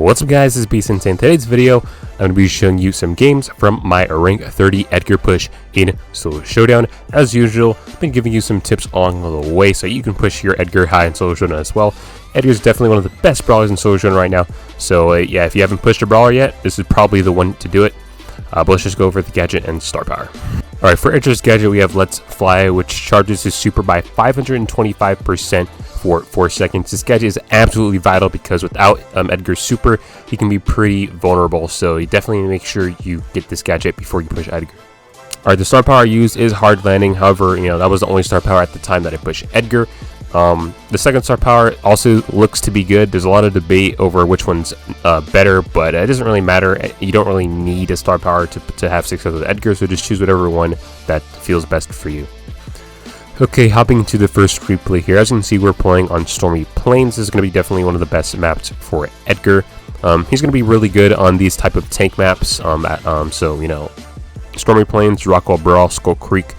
What's up guys, this is Beats, and in today's video I'm going to be showing you some games from my rank 30 Edgar push in solo showdown. As usual, I've been giving you some tips along the way so you can push your Edgar high in solo showdown as well. Edgar is definitely one of the best brawlers in solo showdown right now, so yeah, if you haven't pushed a brawler yet, this is probably the one to do it. But let's just go over the gadget and star power. Alright, for Edgar's gadget we have Let's Fly, which charges his super by 525% for 4 seconds. This gadget is absolutely vital because without Edgar's super, he can be pretty vulnerable, so you definitely need to make sure you get this gadget before you push Edgar. Alright, the star power I used is Hard Landing, however, that was the only star power at the time that I pushed Edgar. The second star power also looks to be good. There's a lot of debate over which one's better, but it doesn't really matter. You don't really need a star power to have success with Edgar, so just choose whatever one that feels best for you. Okay, hopping into the first replay here. As you can see, we're playing on Stormy Plains. This is going to be definitely one of the best maps for Edgar. He's going to be really good on these type of tank maps. So, Stormy Plains, Rockwell Brawl, Skull Creek.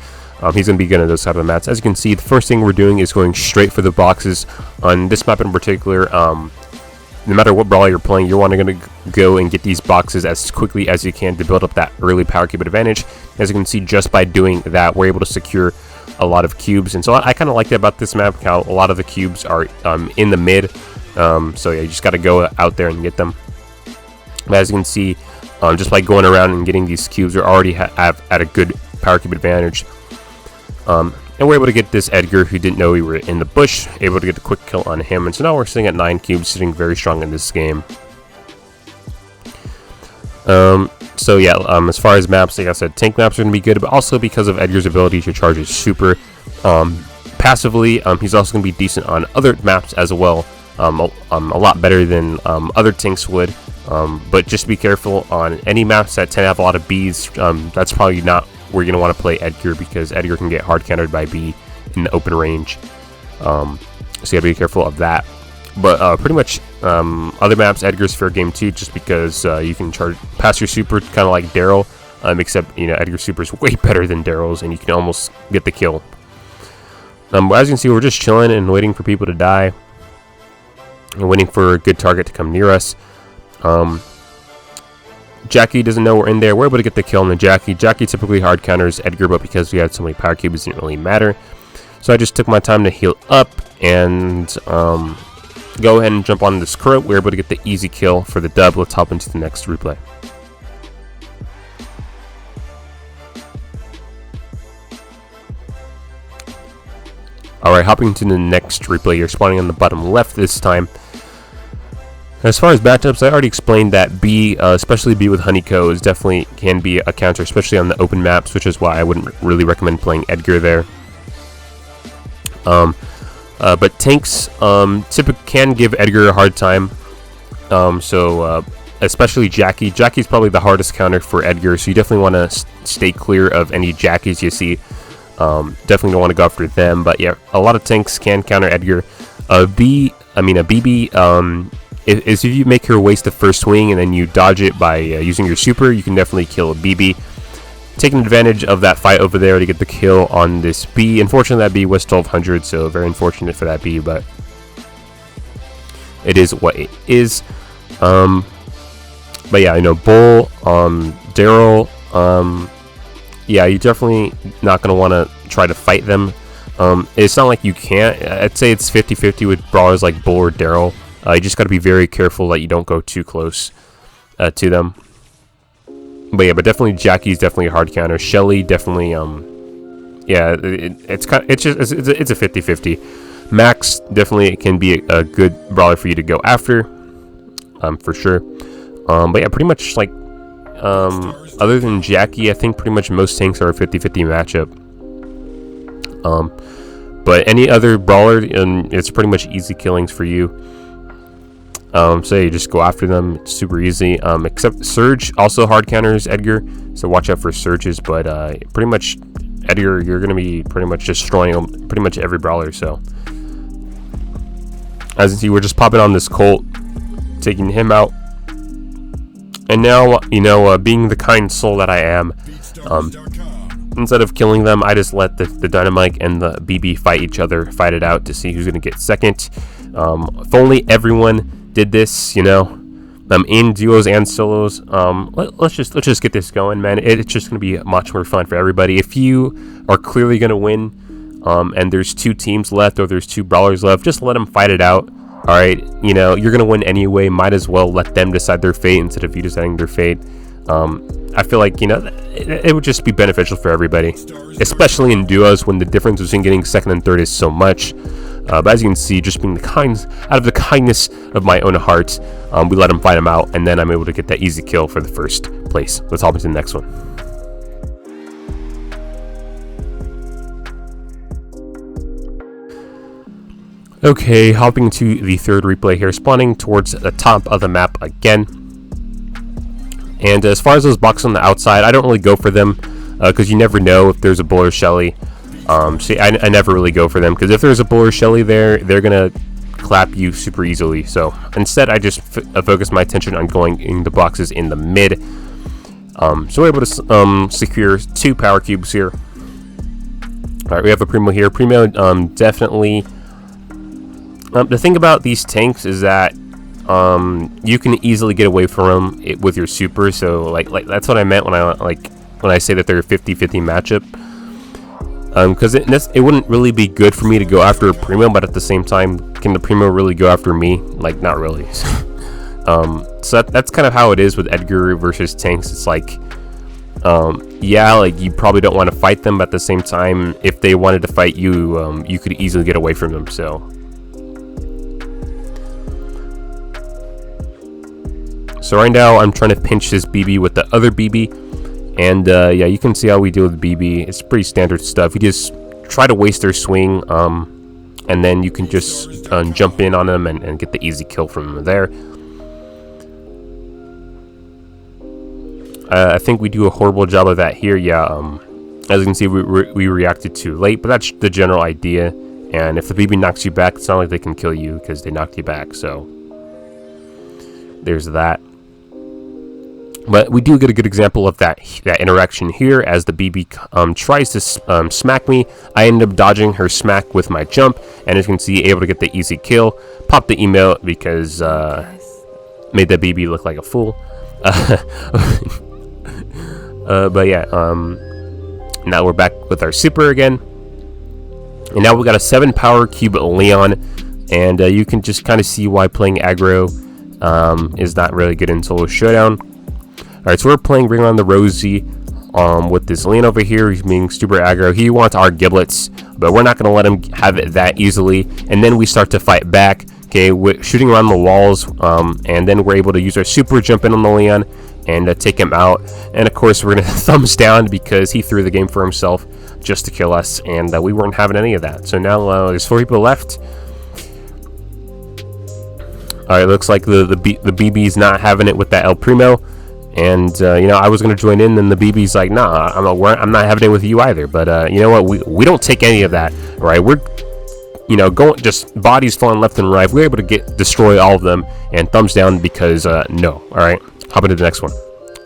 He's going to be good at those type of maps. As you can see, the first thing we're doing is going straight for the boxes. On this map in particular, no matter what brawler you're playing, you're wanting to go and get these boxes as quickly as you can to build up that early power cube advantage. As you can see, just by doing that, we're able to secure a lot of cubes. And so I kind of like that about this map, how a lot of the cubes are in the mid. So yeah, you just got to go out there and get them. But as you can see, just by going around and getting these cubes, we're already at a good power cube advantage. And we're able to get this Edgar who didn't know we were in the bush, able to get the quick kill on him. And so now we're sitting at 9 cubes, sitting very strong in this game. So yeah, as far as maps, like I said, tank maps are going to be good, but also because of Edgar's ability to charge his super passively, he's also going to be decent on other maps as well, a lot better than other tanks would. But just be careful on any maps that tend to have a lot of Bs. That's probably not where you're going to want to play Edgar, because Edgar can get hard countered by B in the open range. So you got to be careful of that. But pretty much other maps, Edgar's fair game too, just because you can pass your super kind of like Daryl, except Edgar's super is way better than Daryl's, and you can almost get the kill. But as you can see, we're just chilling and waiting for people to die, and waiting for a good target to come near us. Jackie doesn't know we're in there. We're able to get the kill on the Jackie. Jackie typically hard counters Edgar, but because we had so many power cubes, it didn't really matter. So I just took my time to heal up and go ahead and jump on this crow. We're able to get the easy kill for the dub. Let's hop into the next replay. Alright, hopping to the next replay. You're spawning on the bottom left this time. As far as matchups, I already explained that B, especially B with Honeyco, can be a counter, especially on the open maps, which is why I wouldn't really recommend playing Edgar there. But tanks typically can give Edgar a hard time, especially Jackie. Jackie's probably the hardest counter for Edgar, so you definitely want to stay clear of any Jackies you see. Definitely don't want to go after them, but yeah, a lot of tanks can counter Edgar. A BB, if you make her waste the first swing and then you dodge it by using your super, you can definitely kill a BB. Taking advantage of that fight over there to get the kill on this B. Unfortunately, that B was 1200, so very unfortunate for that B, but it is what it is. But yeah, Bull, Daryl, yeah, you're definitely not going to want to try to fight them. It's not like you can't. I'd say it's 50-50 with brawlers like Bull or Daryl. You just got to be very careful that you don't go too close to them. But yeah, definitely Jackie's definitely a hard counter. Shelly definitely, yeah, it's a 50-50. Max definitely can be a good brawler for you to go after, for sure. But yeah, pretty much like, other than Jackie, I think pretty much most tanks are a 50-50 matchup. But any other brawler, it's pretty much easy killings for you. So you just go after them. It's super easy. Except Surge also hard counters Edgar, so watch out for Surges. But pretty much Edgar, you're gonna be pretty much destroying pretty much every brawler. So as you see, we're just popping on this Colt, taking him out. And now, being the kind soul that I am, instead of killing them, I just let the Dynamite and the BB fight it out to see who's gonna get second. If only everyone did this, in duos and solos. Let's just get this going, man. It's just gonna be much more fun for everybody. If you are clearly gonna win, and there's 2 teams left or there's 2 brawlers left, just let them fight it out. All right, you know you're gonna win anyway. Might as well let them decide their fate instead of you deciding their fate. I feel like, you know, it would just be beneficial for everybody, especially in duos when the difference between getting second and third is so much. But as you can see, just being out of the kindness of my own heart, we let them fight them out, and then I'm able to get that easy kill for the first place. Let's hop into the next one. Okay, hopping to the third replay here, spawning towards the top of the map again. And as far as those boxes on the outside, I don't really go for them because you never know if there's a bull or Shelly. See, I never really go for them because if there's a bull or Shelly there, they're gonna clap you super easily. So instead, I just focus my attention on going in the boxes in the mid. So we're able to secure 2 power cubes here. All right, we have a Primo here. Primo definitely. The thing about these tanks is that you can easily get away from them with your super. So like that's what I meant when I say that they're a 50-50 matchup. Because it wouldn't really be good for me to go after a Primo, but at the same time, can the Primo really go after me? Like, not really. So that's kind of how it is with Edgar versus tanks. It's like, yeah, like you probably don't want to fight them, but at the same time, if they wanted to fight you, you could easily get away from them. So right now, I'm trying to pinch this BB with the other BB. And yeah, you can see how we deal with BB. It's pretty standard stuff. You just try to waste their swing, and then you can just jump in on them and get the easy kill from them there. I think we do a horrible job of that here. Yeah, as you can see, we reacted too late, but that's the general idea. And if the BB knocks you back, it's not like they can kill you because they knocked you back. So there's that. But we do get a good example of that interaction here as the BB tries to smack me. I end up dodging her smack with my jump, and as you can see, able to get the easy kill. Pop the email because made the BB look like a fool. But yeah, now we're back with our super again, and now we got a 7 power cube Leon, and you can just kind of see why playing aggro is not really good in solo showdown. Alright, so we're playing Bring On the Rosie with this Leon over here. He's being super aggro. He wants our giblets, but we're not going to let him have it that easily. And then we start to fight back, okay, shooting around the walls, and then we're able to use our super, jump in on the Leon, and take him out. And of course, we're going to thumbs down because he threw the game for himself just to kill us, and we weren't having any of that. So now there's 4 people left. Alright, looks like the BB's not having it with that El Primo. And, you know, I was going to join in, then the BB's like, nah, I'm not having it with you either. But, you know what, we don't take any of that, right? We're, you know, just bodies falling left and right. We're able to destroy all of them and thumbs down because, no. All right, hopping to the next one.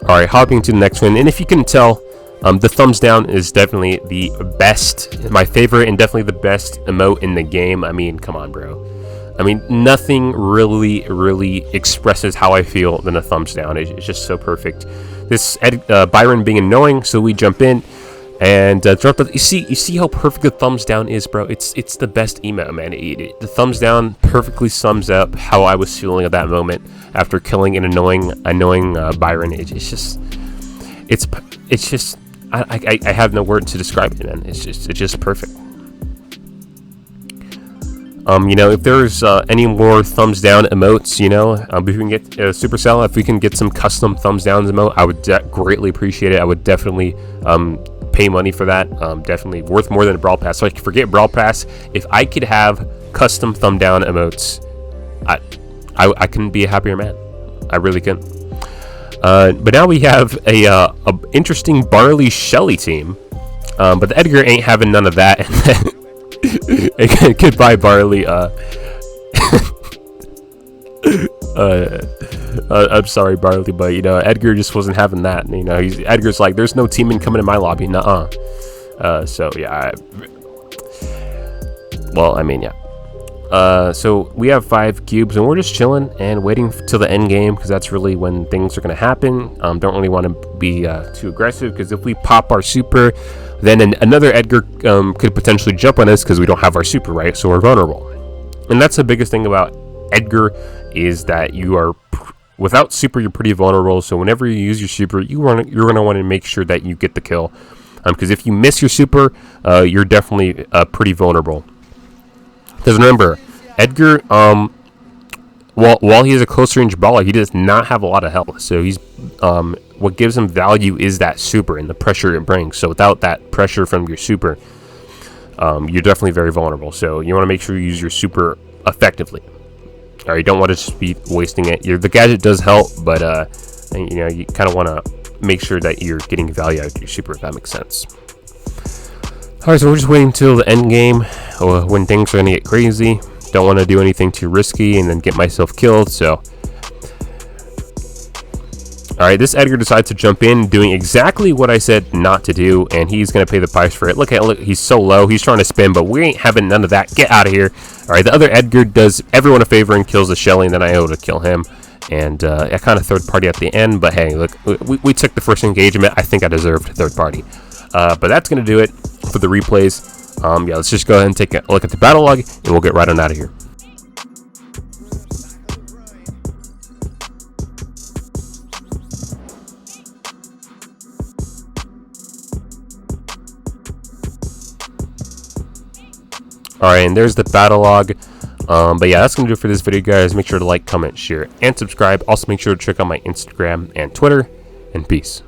All right, hopping to the next one. And if you can tell, the thumbs down is definitely the best, my favorite, and definitely the best emote in the game. I mean, come on, bro. I mean, nothing really expresses how I feel than a thumbs down. It's just so perfect. This Byron being annoying, so we jump in and drop the. You see how perfect the thumbs down is, bro. It's the best emote, man. The thumbs down perfectly sums up how I was feeling at that moment after killing an annoying Byron. It's just I have no word to describe it, man. It's just perfect. You know, if there's any more thumbs down emotes, you know, if we can get Supercell, if we can get some custom thumbs down emote, I would greatly appreciate it. I would definitely pay money for that. Definitely worth more than a Brawl Pass. So I can forget Brawl Pass. If I could have custom thumb down emotes, I couldn't be a happier man. I really couldn't. But now we have a interesting Barley Shelly team, but the Edgar ain't having none of that. Goodbye, Barley. I'm sorry, Barley, but you know, Edgar just wasn't having that. You know, Edgar's like, there's no teaming coming in my lobby. Nuh-uh. So yeah. Well, I mean, yeah. So we have 5 cubes, and we're just chilling and waiting till the end game, because that's really when things are going to happen. Don't really want to be too aggressive, because if we pop our super, then another Edgar could potentially jump on us because we don't have our super, right? So we're vulnerable. And that's the biggest thing about Edgar, is that you are without super, you're pretty vulnerable. So whenever you use your super, you're going to want to make sure that you get the kill, because if you miss your super, you're definitely pretty vulnerable. Because remember, Edgar, while he is a close range brawler, he does not have a lot of health. So he's what gives him value is that super and the pressure it brings. So without that pressure from your super, you're definitely very vulnerable. So you want to make sure you use your super effectively. Or you don't want to just be wasting it. The gadget does help, but you kind of want to make sure that you're getting value out of your super, if that makes sense. Alright, so we're just waiting until the end game, when things are going to get crazy. Don't want to do anything too risky and then get myself killed, so. Alright, this Edgar decides to jump in, doing exactly what I said not to do, and he's going to pay the price for it. Look, he's so low, he's trying to spin, but we ain't having none of that. Get out of here. Alright, the other Edgar does everyone a favor and kills the Shelly, and then I'm able to kill him. And I kind of third party at the end, but hey, look, we took the first engagement. I think I deserved third party. But that's going to do it for the replays. Yeah, let's just go ahead and take a look at the battle log, and we'll get right on out of here. Alright, and there's the battle log. But yeah, that's going to do it for this video, guys. Make sure to like, comment, share, and subscribe. Also, make sure to check out my Instagram and Twitter, and peace.